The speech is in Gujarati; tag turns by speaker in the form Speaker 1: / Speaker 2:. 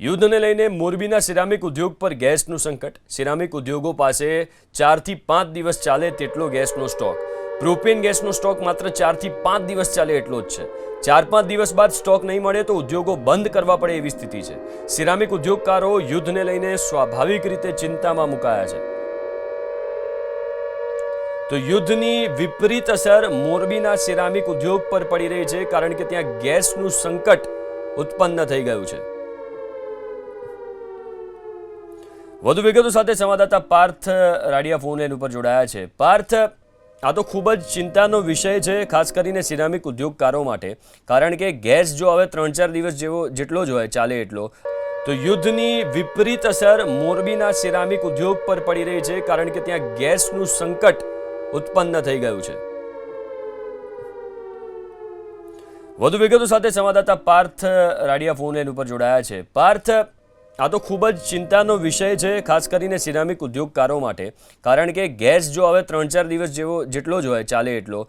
Speaker 1: યુદ્ધને લઈને મોરબીના સિરામિક ઉદ્યોગ પર ગેસનું સંકટ। સિરામિક ઉદ્યોગો પાસે 4 થી 5 દિવસ ચાલે તેટલો ગેસનો સ્ટોક। પ્રોપેન ગેસનો સ્ટોક માત્ર 4 થી 5 દિવસ ચાલે એટલો જ છે। 4-5 દિવસ બાદ સ્ટોક નહીં મળે તો ઉદ્યોગો બંધ કરવા પડે એવી સ્થિતિ છે। સિરામિક ઉદ્યોગકારો યુદ્ધને લઈને સ્વાભાવિક રીતે ચિંતામાં મુકાયા છે। તો યુદ્ધની વિપરીત અસર મોરબીના સિરામિક ઉદ્યોગ પર પડી રહી છે, કારણ કે ત્યાં ગેસનું સંકટ ઉત્પન્ન થઈ ગયું છે। વધુ વિગતો સાથે સંવાદદાતા પાર્થ રાડિયા ફોન લાઈન ઉપર જોડાયા છે। પાર્થ, આ તો ખૂબ જ ચિંતાનો વિષય છે, ખાસ કરીને સિરામિક ઉદ્યોગકારો માટે, કારણ કે ગેસ જો હવે 3-4 દિવસ જેટલો જ હોય ચાલે એટલો, તો યુદ્ધની વિપરીત અસર મોરબીના સિરામિક ઉદ્યોગ પર પડી રહી છે, કારણ કે ત્યાં ગેસનું સંકટ ઉત્પન્ન થઈ ગયું છે। વધુ વિગતો સાથે સંવાદદાતા પાર્થ રાડિયા ફોન લાઈન ઉપર જોડાયા છે। પાર્થ, આ તો ખૂબ જ ચિંતાનો વિષય છે, ખાસ કરીને સિરામિક ઉદ્યોગકારો માટે, કારણ કે ગેસ જો હવે 3-4 દિવસ જેટલો જ હોય ચાલે એટલો,